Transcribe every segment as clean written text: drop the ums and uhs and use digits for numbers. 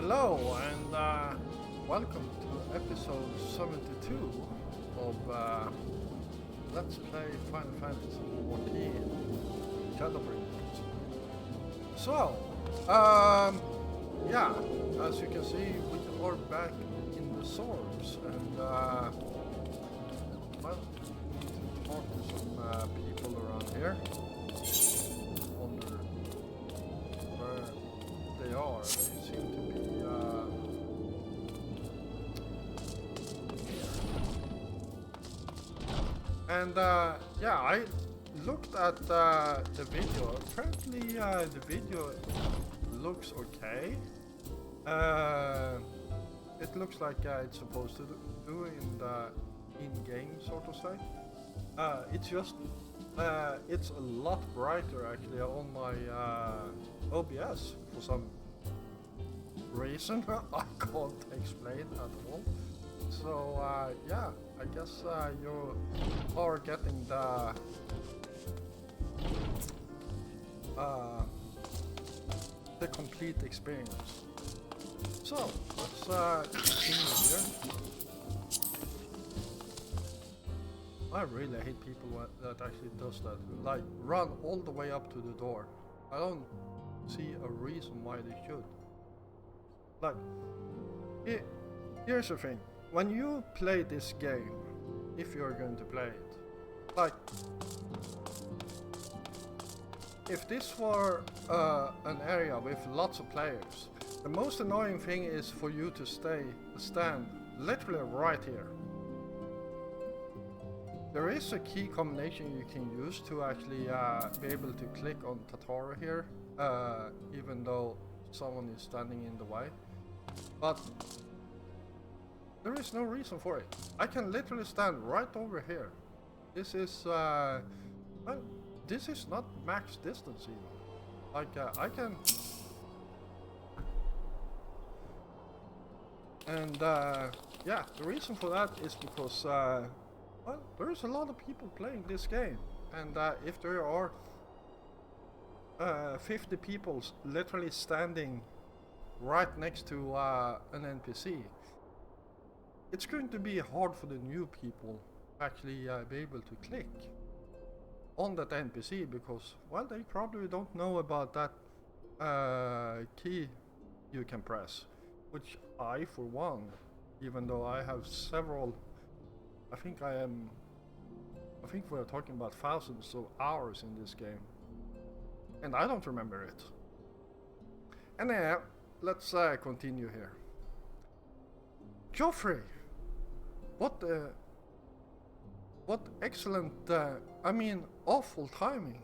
Hello and welcome to episode 72 of Let's Play Final Fantasy XIV Shadowbringers. So, yeah, as you can see, we are back in the Sorbs and well, we need to talk to some people around here. Wonder where they are. They seem to be and yeah, I looked at the video. Apparently the video looks okay. It looks like it's supposed to do in the in-game, so to say. It's just it's a lot brighter actually on my OBS for some reason I can't explain at all. So yeah, I guess you are getting the complete experience. So let's continue here. I really hate people that actually does that, like run all the way up to the door. I don't see a reason why they should. Like, here's the thing. When you play this game, if you're going to play it, like, if this were an area with lots of players, the most annoying thing is for you to stand literally right here. There is a key combination you can use to actually be able to click on Tatara here, even though someone is standing in the way. But there is no reason for it. I can literally stand right over here. This is well, this is not max distance even. Like I can, and yeah, the reason for that is because well, there's a lot of people playing this game, and if there are 50 people literally standing right next to an NPC, it's going to be hard for the new people to actually be able to click on that NPC because, well, they probably don't know about that key you can press, which I, for one, even though I have several, I think we're talking about thousands of hours in this game, and I don't remember it. And let's continue here. Joffrey, what excellent, I mean, awful timing.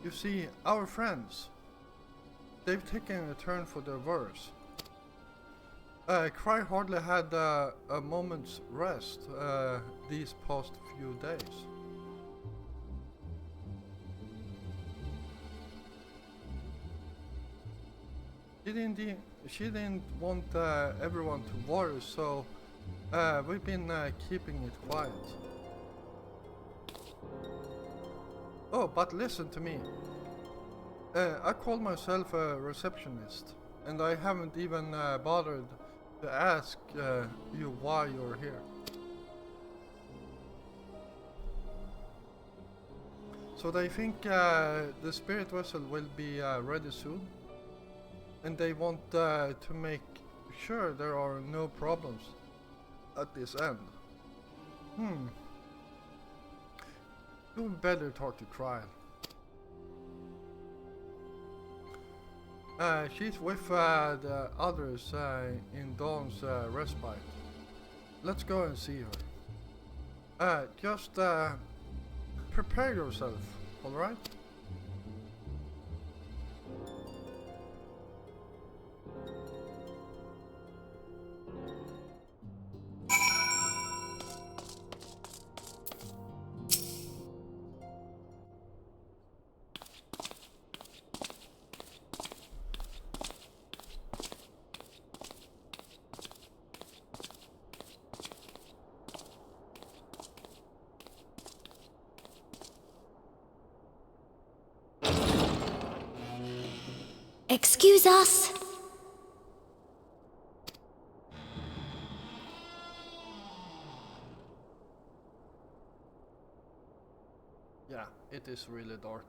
You see, our friends, they've taken a turn for the worse. Cry hardly had a moment's rest these past few days. She didn't want everyone to worry, so we've been keeping it quiet. Oh, but listen to me. I call myself a receptionist, and I haven't even bothered to ask you why you're here. So they think the spirit vessel will be ready soon, and they want to make sure there are no problems at this end. You better talk to Trial. She's with the others in Dawn's respite. Let's go and see her. Just prepare yourself, alright? Excuse us. Yeah, it is really dark.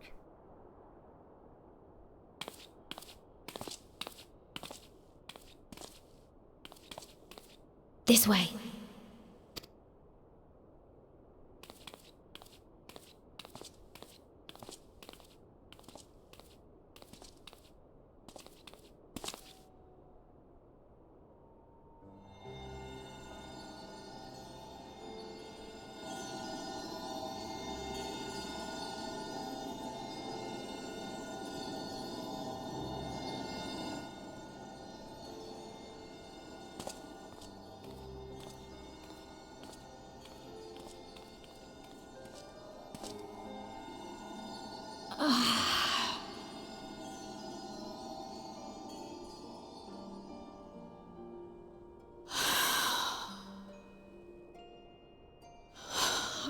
This way.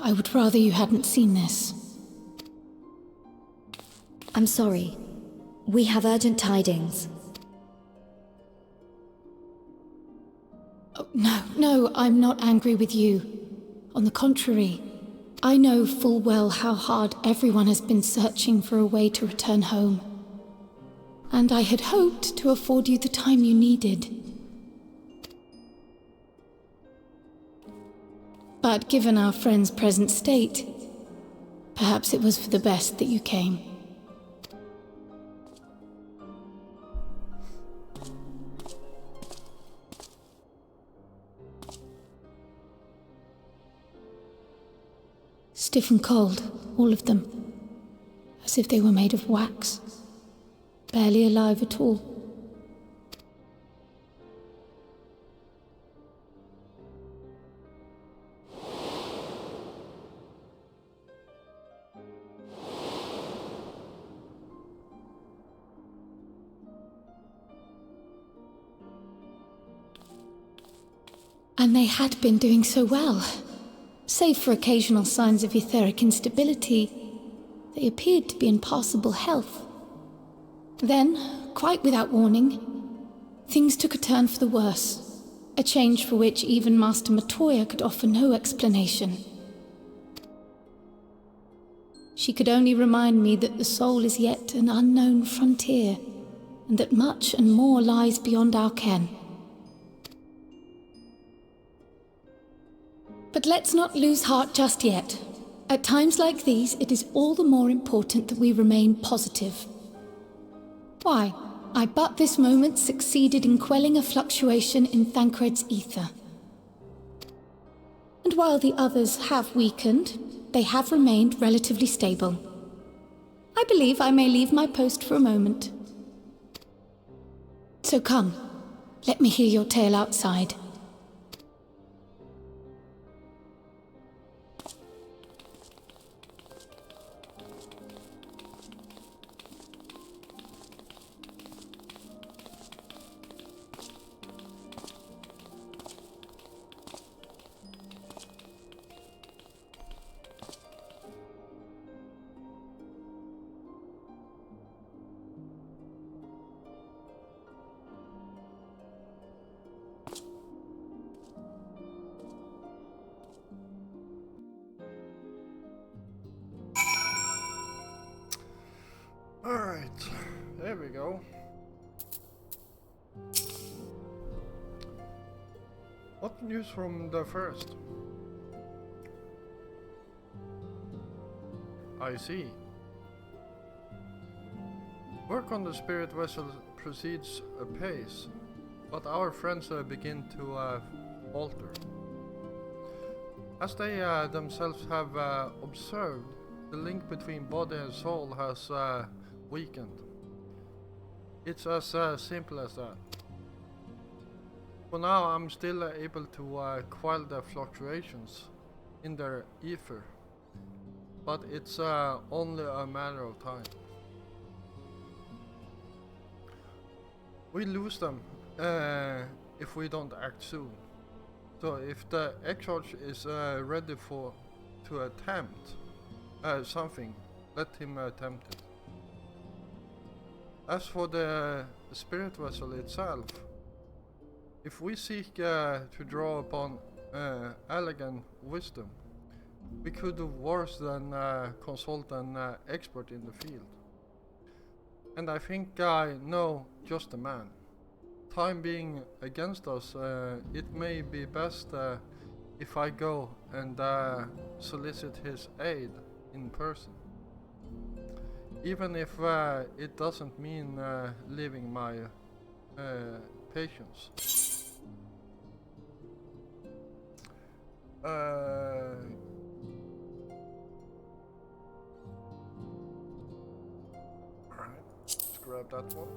I would rather you hadn't seen this. I'm sorry. We have urgent tidings. Oh, no, I'm not angry with you. On the contrary, I know full well how hard everyone has been searching for a way to return home. And I had hoped to afford you the time you needed. But given our friend's present state, perhaps it was for the best that you came. Stiff and cold, all of them, as if they were made of wax, barely alive at all. And they had been doing so well. Save for occasional signs of etheric instability, they appeared to be in passable health. Then, quite without warning, things took a turn for the worse, a change for which even Master Matoya could offer no explanation. She could only remind me that the soul is yet an unknown frontier, and that much and more lies beyond our ken. But let's not lose heart just yet. At times like these, it is all the more important that we remain positive. Why, I but this moment succeeded in quelling a fluctuation in Thancred's ether. And while the others have weakened, they have remained relatively stable. I believe I may leave my post for a moment. So come, let me hear your tale outside. Alright, there we go. What news from the first? I see. Work on the spirit vessel proceeds apace, but our friends begin to falter. As they themselves have observed, the link between body and soul has weakened. It's as simple as that. For now, I'm still able to quell the fluctuations in their ether, but it's only a matter of time. We lose them if we don't act soon. So if the XIV is ready to attempt something, let him attempt it. As for the spirit vessel itself, if we seek to draw upon elegant wisdom, we could do worse than consult an expert in the field. And I think I know just the man. Time being against us, it may be best if I go and solicit his aid in person. Even if it doesn't mean leaving my patients. Alright, let's grab that one.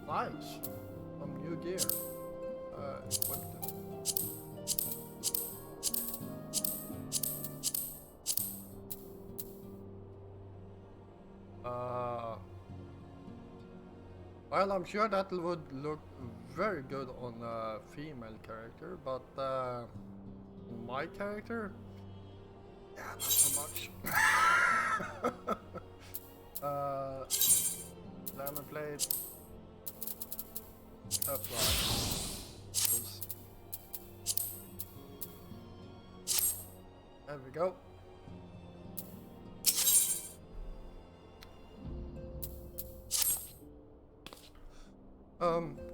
Nice. Some new gear. Equipped it. Well, I'm sure that would look very good on a female character, but my character, yeah, not so much. Diamond plate. Apply. There we go.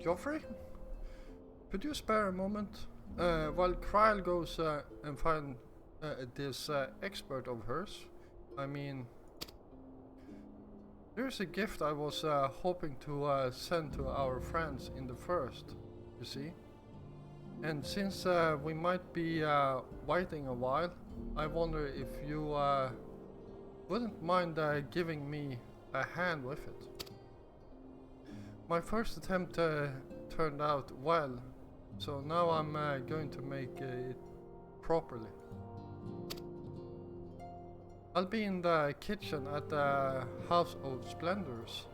Joffrey, could you spare a moment while Kryl goes and find this expert of hers? I mean, there's a gift I was hoping to send to our friends in the first, you see? And since we might be waiting a while, I wonder if you wouldn't mind giving me a hand with it. My first attempt turned out well, so now I'm going to make it properly. I'll be in the kitchen at the House of Splendors.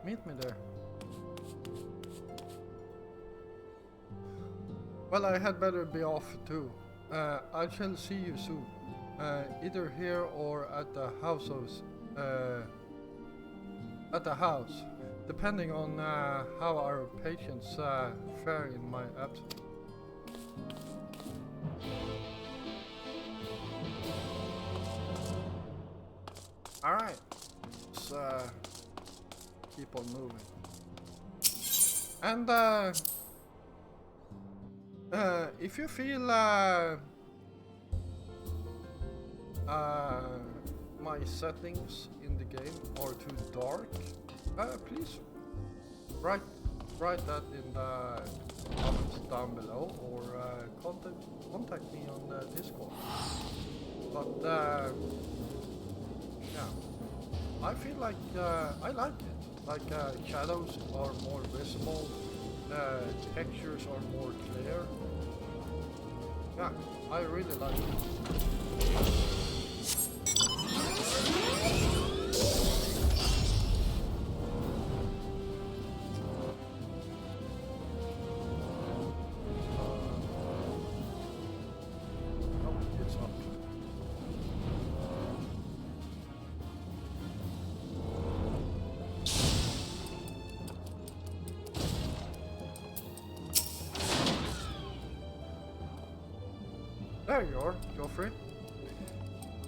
Meet me there. Well, I had better be off too. I shall see you soon. Either here or at the house depending on how our patients fare in my absence. Alright, let's keep on moving. And if you feel my settings in the game are too dark, please write that in the comments down below, or contact me on the Discord. But yeah, I feel like I like it. Like shadows are more visible, textures are more clear. Yeah, I really like it. There you are, Joffrey.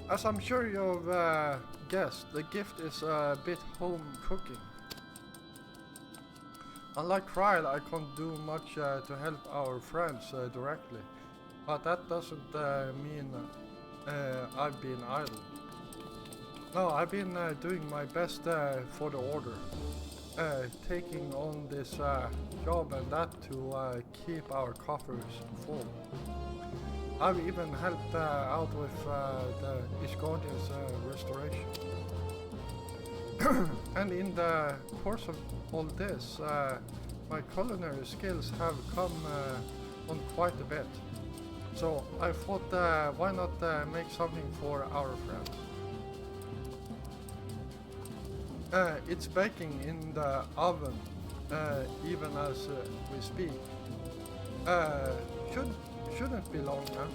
As I'm sure you've guessed, the gift is a bit home cooking. Unlike Kryl, I can't do much to help our friends directly, but that doesn't mean I've been idle. No, I've been doing my best for the order, taking on this job and that to keep our coffers full. I've even helped out with the Isgardian's restoration. And in the course of all this, my culinary skills have come on quite a bit. So I thought, why not make something for our friends? It's baking in the oven, even as we speak. Shouldn't be long now.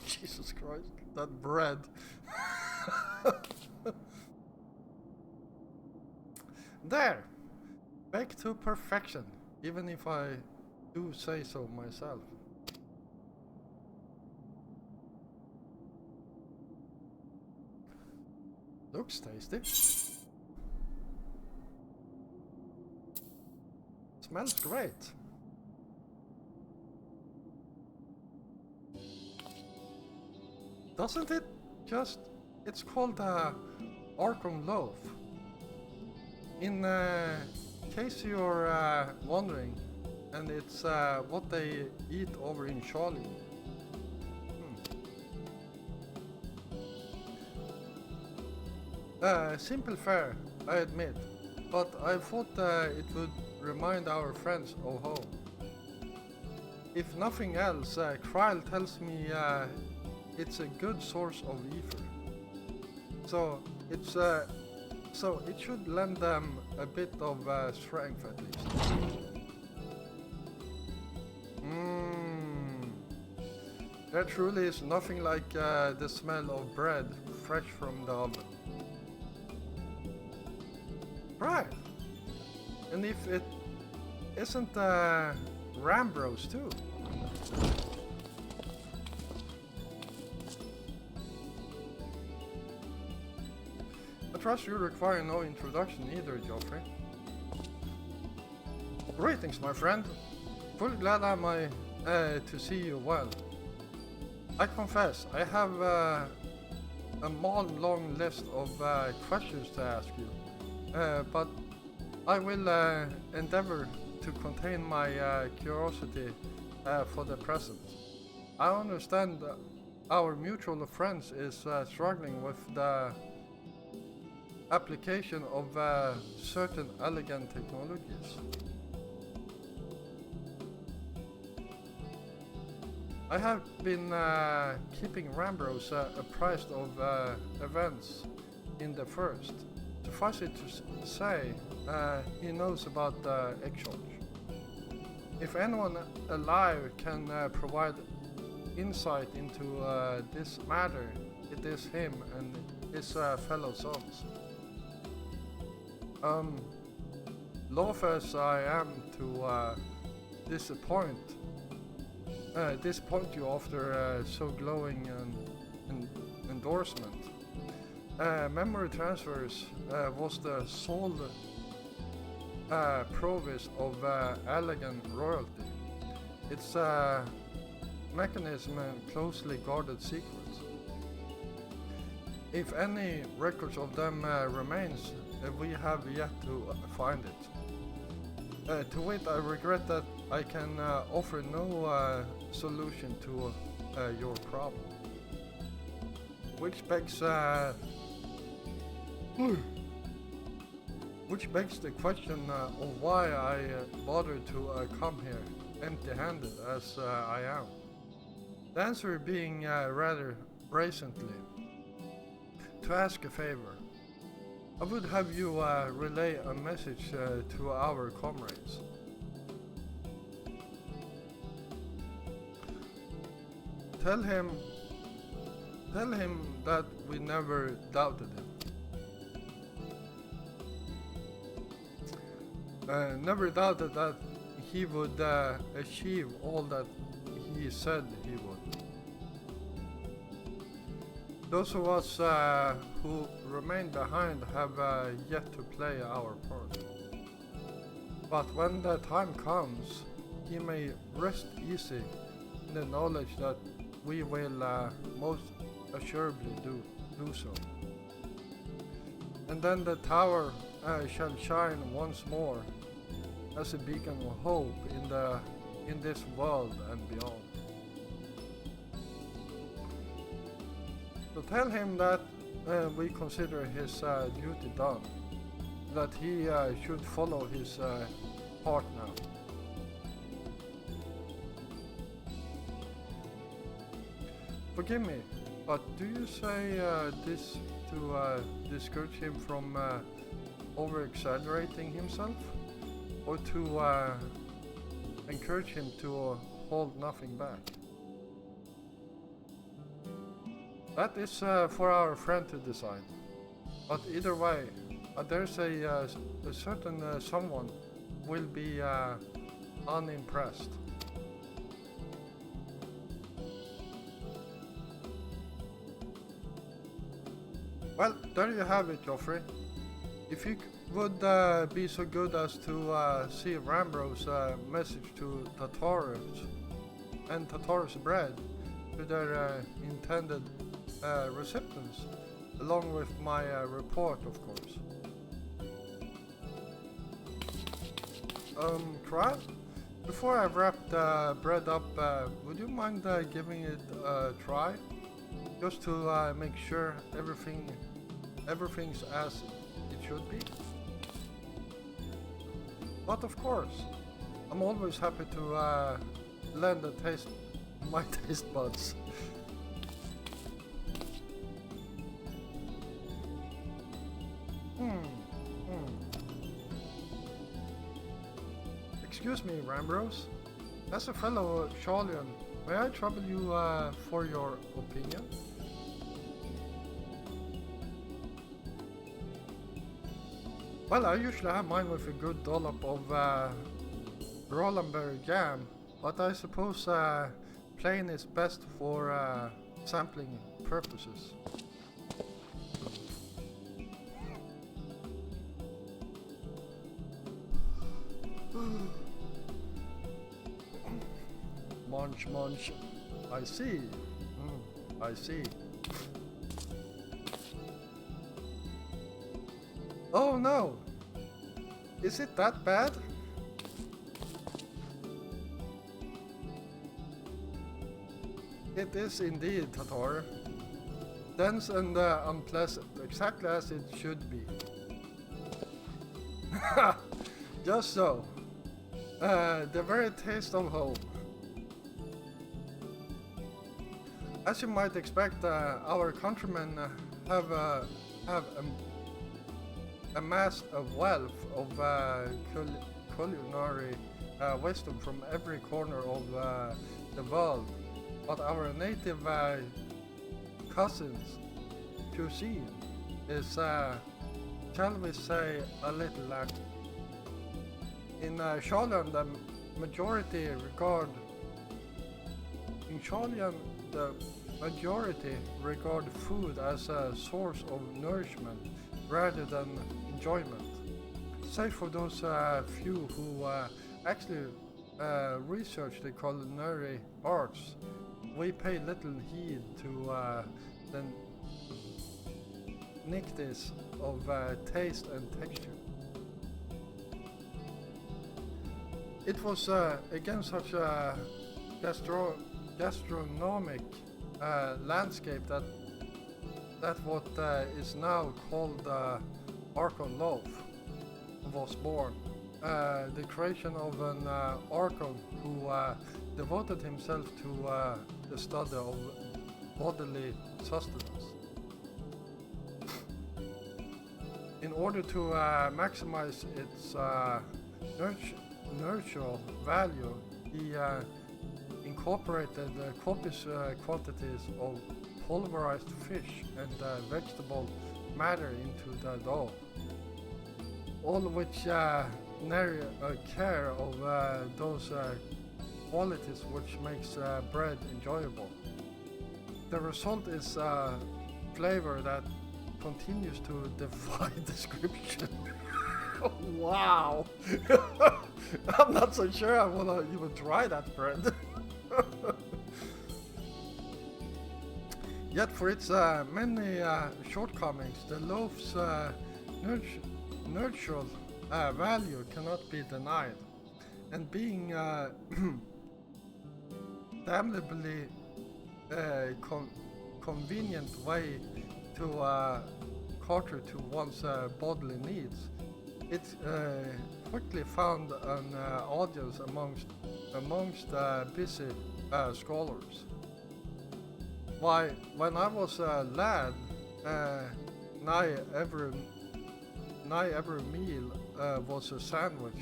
Jesus Christ, that bread. There! Baked to perfection, even if I do say so myself. Looks tasty. Smells great. Doesn't it just... It's called Arkham loaf. In case you're wondering, and it's what they eat over in Charlie. Simple fare, I admit, but I thought it would remind our friends of home. If nothing else, Kryle tells me it's a good source of ether. So it should lend them a bit of strength at least. There truly is nothing like the smell of bread fresh from the oven. Right. And if it isn't Rambros too. I trust you require no introduction either, Geoffrey. Greetings, my friend. Fully glad am I to see you well. I confess, I have a long list of questions to ask you, but I will endeavor to contain my curiosity for the present. I understand our mutual friends is struggling with the application of certain elegant technologies. I have been keeping Rambros apprised of events in the first. Suffice it to say, he knows about the exchange. If anyone alive can provide insight into this matter, it is him and his fellow sons. Loath as I am to disappoint you after so glowing an endorsement. Memory transfers was the sole province of elegant royalty. It's a mechanism and closely guarded secrets. If any records of them remains, we have yet to find it. To wit, I regret that I can offer no solution to your problem. Which begs the question of why I bothered to come here empty-handed as I am. The answer being rather brazenly, to ask a favor. I would have you relay a message to our comrades. Tell him that we never doubted him. Never doubted that he would achieve all that he said he would. Those of us who remain behind have yet to play our part. But when the time comes, he may rest easy in the knowledge that we will most assuredly do so. And then the tower shall shine once more as a beacon of hope in this world and beyond. So tell him that we consider his duty done, that he should follow his heart now. Forgive me, but do you say this to discourage him from over-exaggerating himself? Or to encourage him to hold nothing back? That is for our friend to decide. But either way, there's a certain someone will be unimpressed. Well, there you have it, Joffrey. If you would be so good as to see Rambro's message to Tartarus and Tartarus bread to their intended recipients, along with my report, of course. Kral, before I wrap the bread up, would you mind giving it a try? Just to make sure everything's as it should be? But of course, I'm always happy to lend a taste my taste buds. Excuse me, Rambros. As a fellow Shalian, may I trouble you for your opinion? Well, I usually have mine with a good dollop of Rolandberry jam, but I suppose plain is best for sampling purposes. Munch, munch. I see. I see. Oh no! Is it that bad? It is indeed, Tatar. Dense and unpleasant, exactly as it should be. Just so. The very taste of home. As you might expect, our countrymen have amassed a wealth of culinary wisdom from every corner of the world, but our native cousins' cuisine is, shall we say, a little lacking. In Shalian, the majority regard food as a source of nourishment rather than enjoyment. Save for those few who actually research the culinary arts, we pay little heed to the niceties of taste and texture. It was again such a gastronomic landscape that what is now called Archon Loaf was born. The creation of an Archon who devoted himself to the study of bodily sustenance. In order to maximize its nurture value, he incorporated copious quantities of pulverized fish and vegetable matter into the dough, all of which nary care of those qualities which makes bread enjoyable. The result is flavor that continues to defy description. Wow! I'm not so sure I wanna even try that bread. Yet for its many shortcomings, the loaf's nurtural value cannot be denied, and being damnably convenient way to cater to one's bodily needs, it quickly found an audience amongst busy scholars. Why, when I was a lad, nigh every meal was a sandwich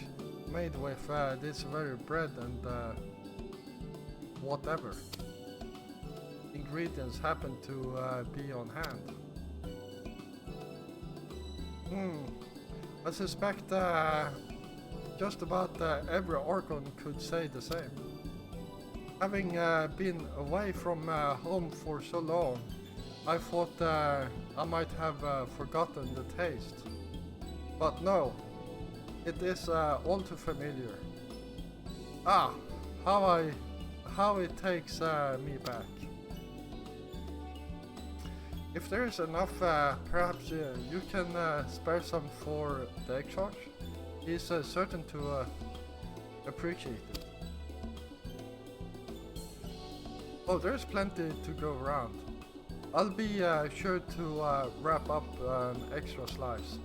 made with this very bread and whatever ingredients happen to be on hand. I suspect just about every Archon could say the same. Having been away from home for so long, I thought I might have forgotten the taste. But no, it is all too familiar. Ah, how it takes me back. If there is enough, perhaps you can spare some for the Exarch. He's certain to appreciate it. Oh, there's plenty to go around. I'll be sure to wrap up an extra slice.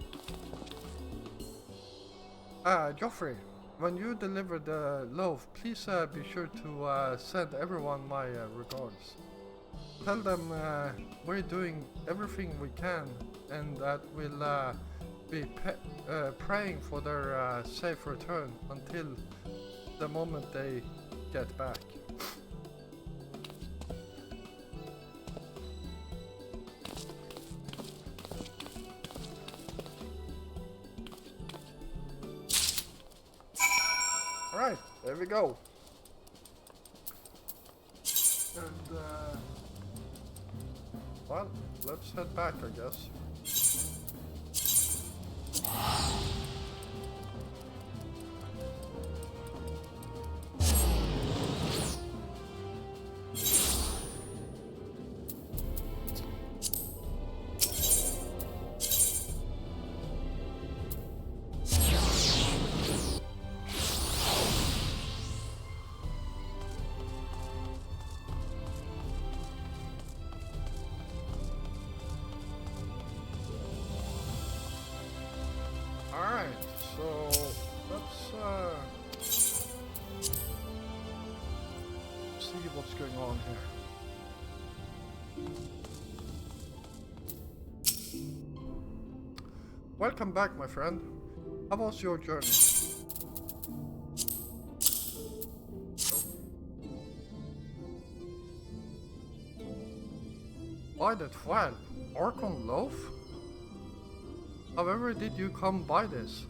Joffrey, when you deliver the loaf, please be sure to send everyone my regards. Tell them we're doing everything we can and that we'll be praying for their safe return until the moment they get back. Alright, there we go. And well, let's head back, I guess. Alright, so let's see what's going on here. Welcome back, my friend. How was your journey? By the 12, Archon loaf? However did you come by this?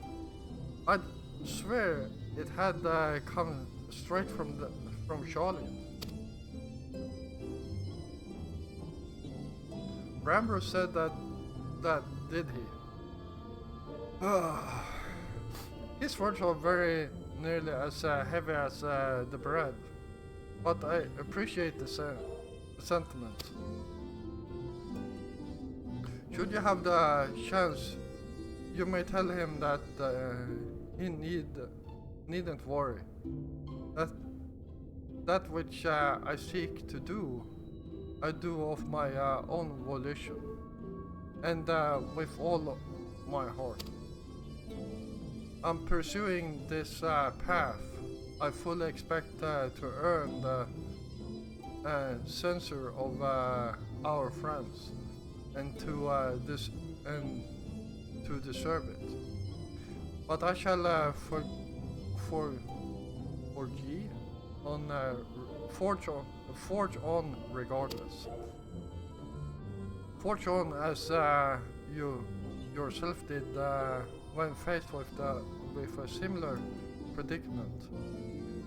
I'd swear it had come straight from Charlian. Rambo said that did he? His words are very nearly as heavy as the bread, but I appreciate the sentiment. Should you have the chance, you may tell him that he needn't worry. That which I seek to do, I do of my own volition, and with all my heart. I'm pursuing this path. I fully expect to earn the censure of our friends, and to deserve it. But I shall forge on regardless. Forge on as you yourself did when faced with a similar predicament.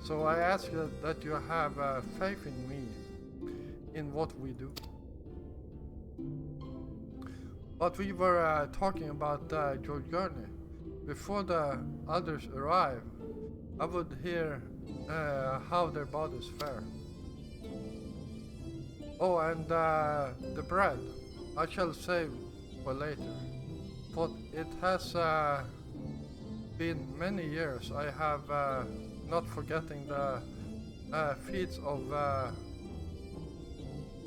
So I ask that you have faith in me, in what we do. But we were talking about your journey. Before the others arrive, I would hear how their bodies fare. Oh, and the bread, I shall save for later. But it has been many years. I have not forgetting the feats of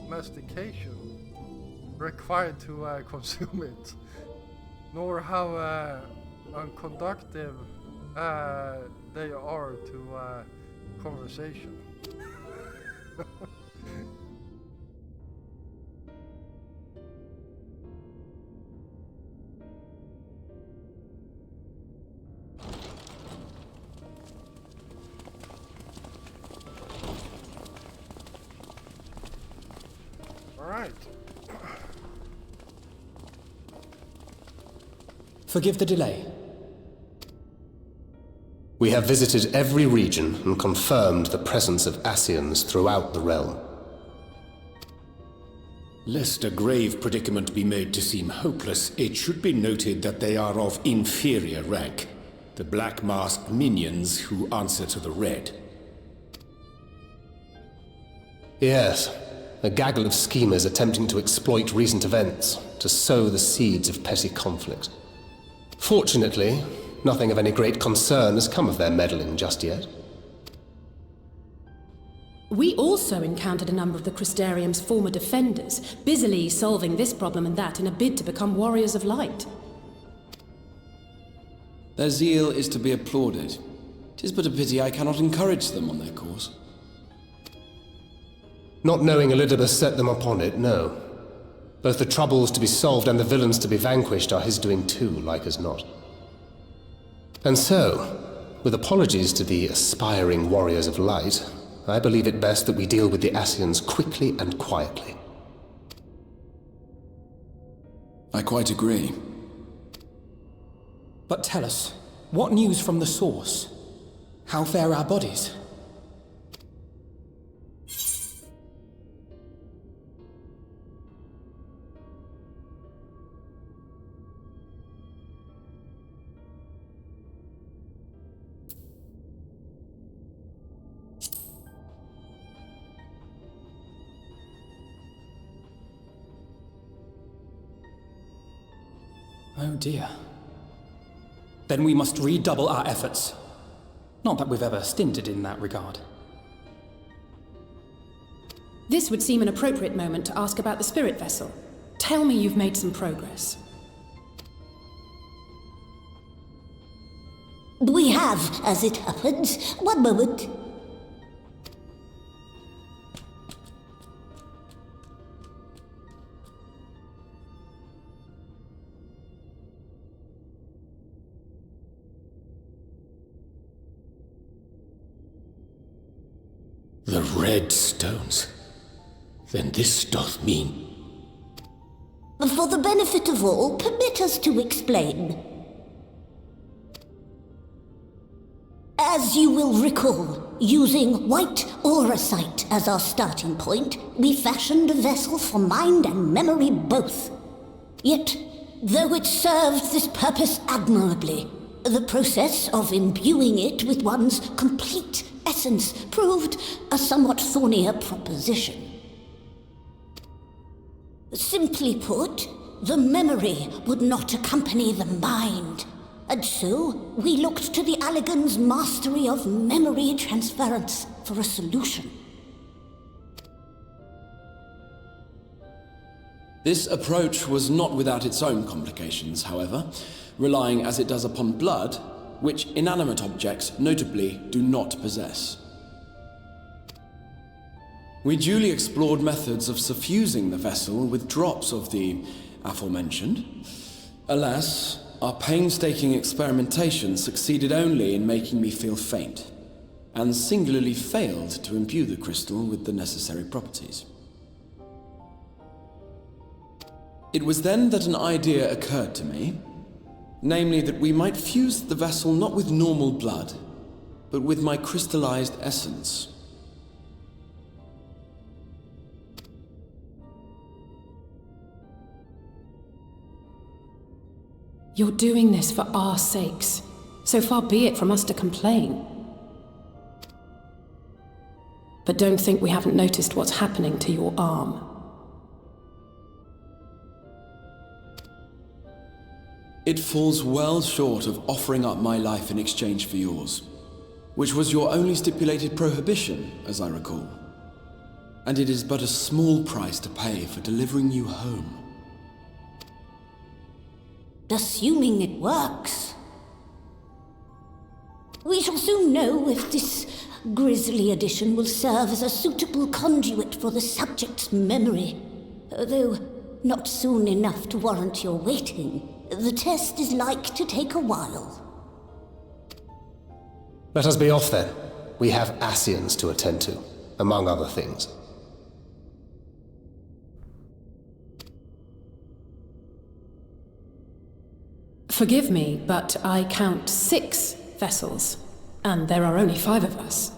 mastication required to consume it, nor how unconductive they are to conversation. Alright. Forgive the delay. We have visited every region and confirmed the presence of Ascians throughout the realm. Lest a grave predicament be made to seem hopeless, it should be noted that they are of inferior rank. The black-masked minions who answer to the Red. Yes, a gaggle of schemers attempting to exploit recent events to sow the seeds of petty conflict. Fortunately, nothing of any great concern has come of their meddling just yet. We also encountered a number of the Crystarium's former defenders, busily solving this problem and that in a bid to become warriors of light. Their zeal is to be applauded. 'Tis but a pity I cannot encourage them on their course. Not knowing Elizabeth set them upon it, no. Both the troubles to be solved and the villains to be vanquished are his doing too, like as not. And so, with apologies to the aspiring warriors of light, I believe it best that we deal with the Ascians quickly and quietly. I quite agree. But tell us, what news from the source? How fare our bodies? Oh dear. Then we must redouble our efforts. Not that we've ever stinted in that regard. This would seem an appropriate moment to ask about the spirit vessel. Tell me you've made some progress. We have, as it happens. One moment. The red stones. Then this doth mean... For the benefit of all, permit us to explain. As you will recall, using white auracite as our starting point, we fashioned a vessel for mind and memory both. Yet, though it served this purpose admirably, the process of imbuing it with one's complete essence proved a somewhat thornier proposition. Simply put, the memory would not accompany the mind, and so we looked to the Allegan's mastery of memory transference for a solution. This approach was not without its own complications, however, relying as it does upon blood, which inanimate objects, notably, do not possess. We duly explored methods of suffusing the vessel with drops of the aforementioned. Alas, our painstaking experimentation succeeded only in making me feel faint, and singularly failed to imbue the crystal with the necessary properties. It was then that an idea occurred to me, namely that we might fuse the vessel not with normal blood, but with my crystallized essence. You're doing this for our sakes, so far be it from us to complain. But don't think we haven't noticed what's happening to your arm. It falls well short of offering up my life in exchange for yours, which was your only stipulated prohibition, as I recall. And it is but a small price to pay for delivering you home. Assuming it works. We shall soon know if this grisly addition will serve as a suitable conduit for the subject's memory, though not soon enough to warrant your waiting. The test is like to take a while. Let us be off then. We have Ascians to attend to, among other things. Forgive me, but I count 6 vessels, and there are only 5 of us.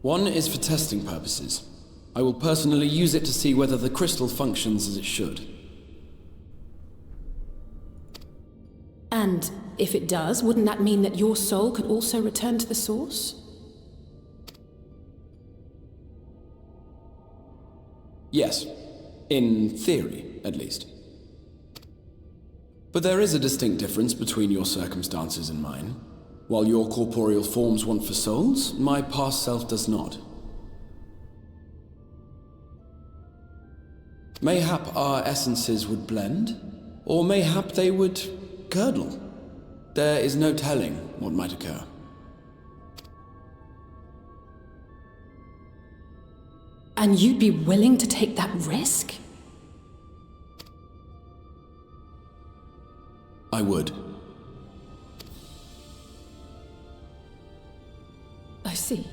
One is for testing purposes. I will personally use it to see whether the crystal functions as it should. And if it does, wouldn't that mean that your soul could also return to the source? Yes. In theory, at least. But there is a distinct difference between your circumstances and mine. While your corporeal forms want for souls, my past self does not. Mayhap our essences would blend, or mayhap they would curdle. There is no telling what might occur. And you'd be willing to take that risk? I would. I see.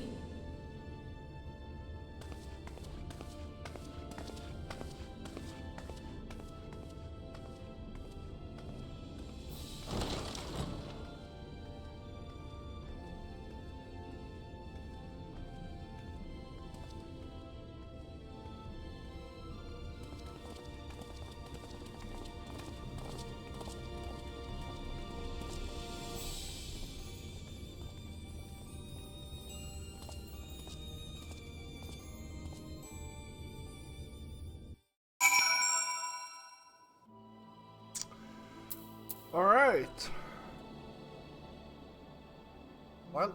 Alright. Well,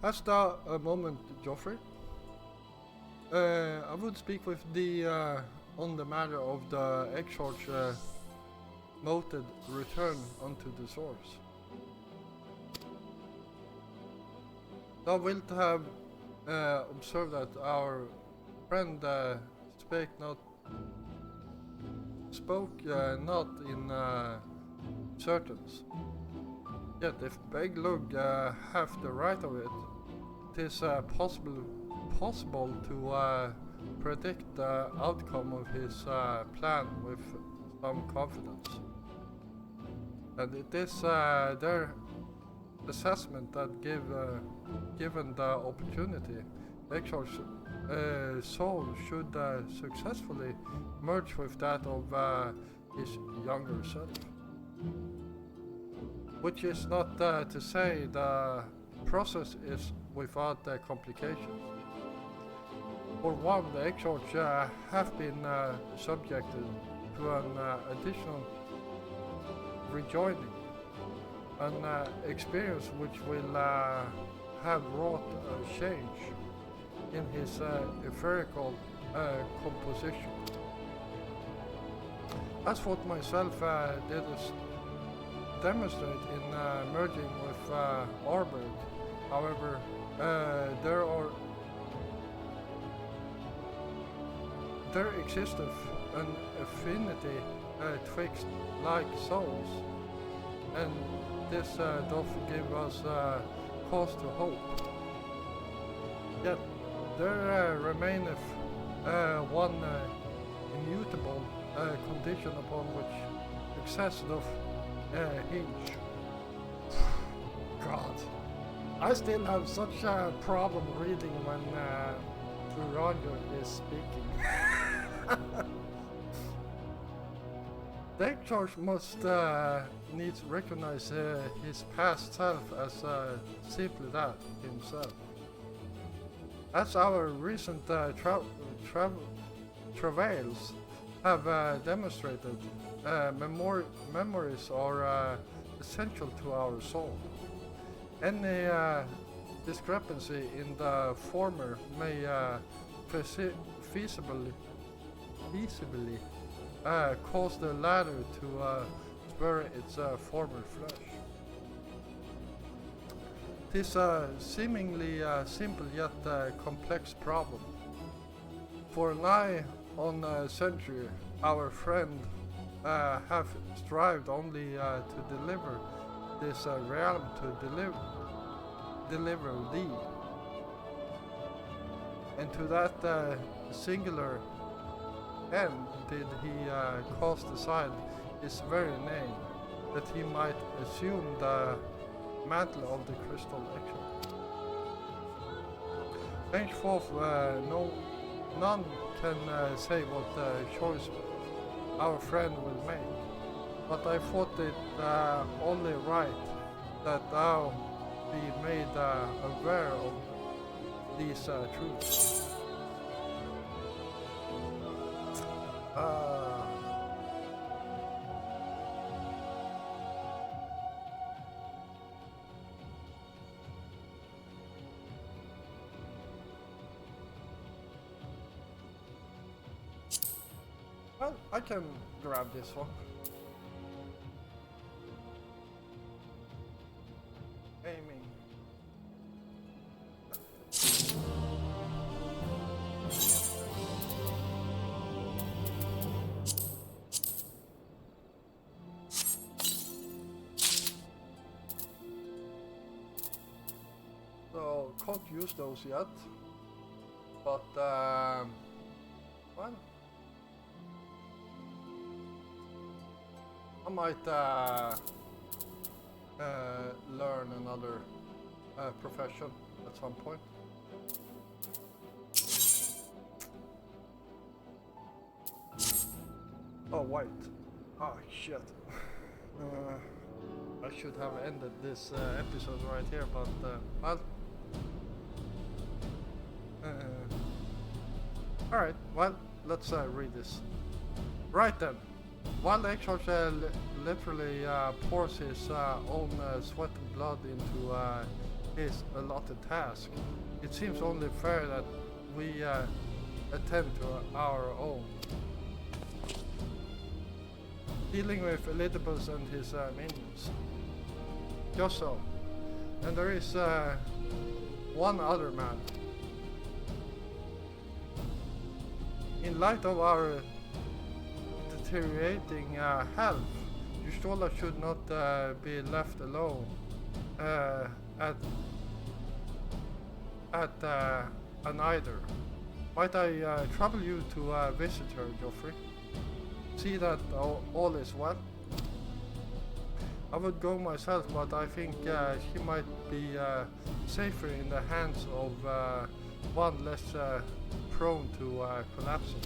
hast thou a moment, Joffrey? I would speak with thee on the matter of the XIV moted return unto the source. Thou wilt have observed that our friend spoke not in certains. Yet if Beglug have the right of it, it is possible to predict the outcome of his plan with some confidence. And it is their assessment that given the opportunity, Exor's soul should successfully merge with that of his younger self. Which is not to say the process is without complications. For one, the Exorch have been subjected to an additional rejoining, an experience which will have wrought a change in his etherical composition. As for myself, did demonstrate in merging with Arbert. However, there existeth an affinity twixt like souls, and this doth give us cause to hope. Yet there remaineth one immutable condition upon which success doth hinge. God, I still have such a problem reading when Turanjo is speaking. The Exorch must needs recognize his past self as simply that, himself. As our recent travails have demonstrated, memories are essential to our soul. Any discrepancy in the former may feasibly cause the latter to spur its former flesh. It is a seemingly simple yet complex problem. For nigh on a century, our friend have strived only to deliver this realm, to deliver thee. And to that singular end did he cast aside his very name, that he might assume the mantle of the crystal echo. Henceforth, none can say what choice our friend will make, but I thought it only right that thou be made aware of these truths. Well, I can grab this one. Aiming. So, can't use those yet. But, well, I might learn another profession at some point. Oh, wait. Oh, shit. I should have ended this episode right here, but, well. Alright, well, let's read this. Right then. While the XIV literally pours his own sweat and blood into his allotted task, it seems only fair that we attend to our own. Dealing with Elidibus and his minions. Just so. And there is one other man. In light of our deteriorating health, Justola should not be left alone at an either. Might I trouble you to visit her, Geoffrey? See that all is well? I would go myself, but I think she might be safer in the hands of one less prone to collapsing.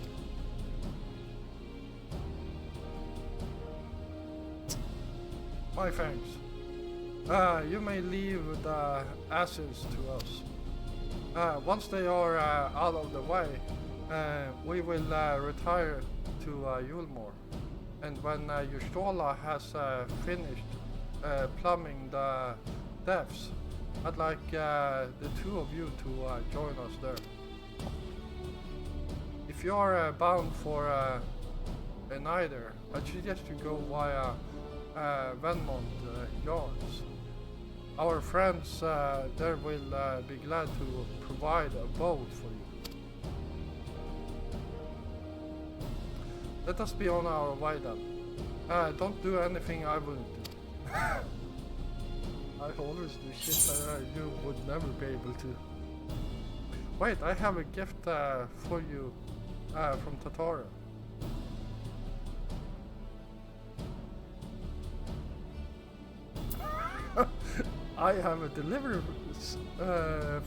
My thanks. You may leave the assays to us. Once they are out of the way, we will retire to Yulmore. And when Justola has finished plumbing the depths, I'd like the two of you to join us there. If you're bound for neither, I'd suggest you go via Venmont Yards. Our friends there will be glad to provide a boat for you. Let us be on our way then. Don't do anything I wouldn't do. I always do shit that you would never be able to. Wait, I have a gift for you from Tatara. I have a delivery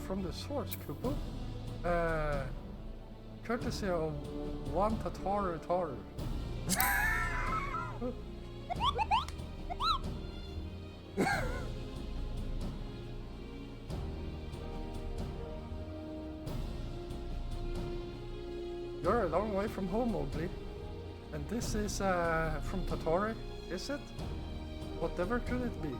from the source, Kupo. Courtesy of one Tataru. You're a long way from home, Mowgli. And this is from Tatori, is it? Whatever could it be?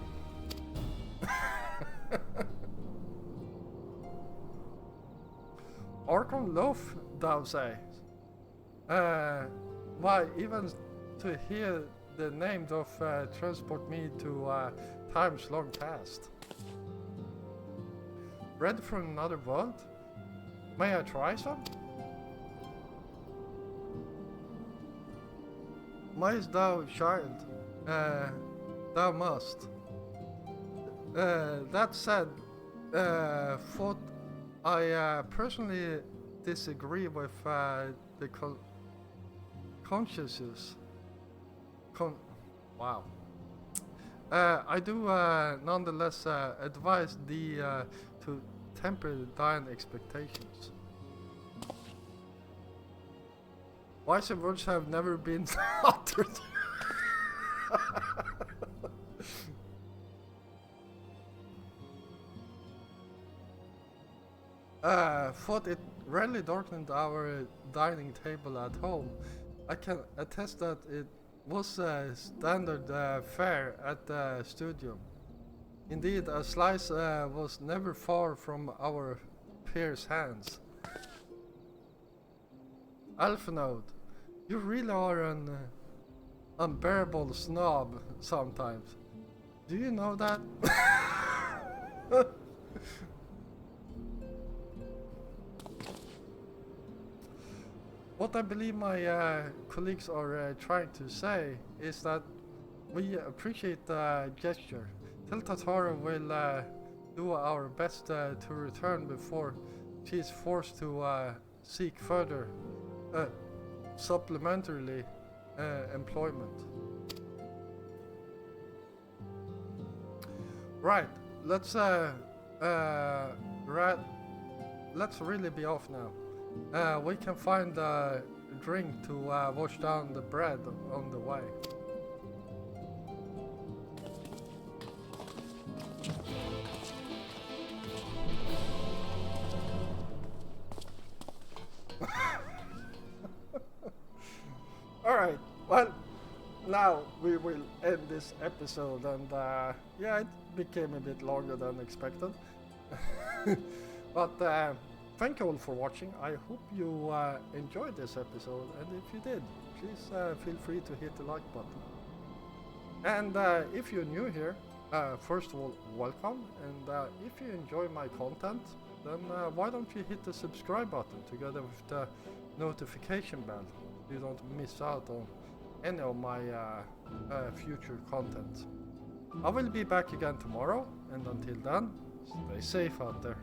Orcon loaf, thou say? Why, even to hear the name doth transport me to times long past. Bread from another world? May I try some? Mayest thou, child? Thou must. That said, thought I personally disagree with the consciousness. Wow. I do nonetheless advise to temper thine expectations. Wise words have never been uttered. Thought it rarely darkened our dining table at home. I can attest that it was standard fare at the studio. Indeed, a slice was never far from our peers' hands. Alphanode, you really are an unbearable snob sometimes. Do you know that? What I believe my colleagues are trying to say is that we appreciate the gesture. Tel Tatara will do our best to return before she is forced to seek further supplementary employment. Right, let's really be off now. We can find a drink to wash down the bread on the way. Alright, well, now we will end this episode, and yeah, it became a bit longer than expected. But thank you all for watching. I hope you enjoyed this episode, and if you did, please feel free to hit the like button. And if you're new here, first of all, welcome, and if you enjoy my content, then why don't you hit the subscribe button together with the notification bell so you don't miss out on any of my future content. I will be back again tomorrow, and until then, stay safe out there.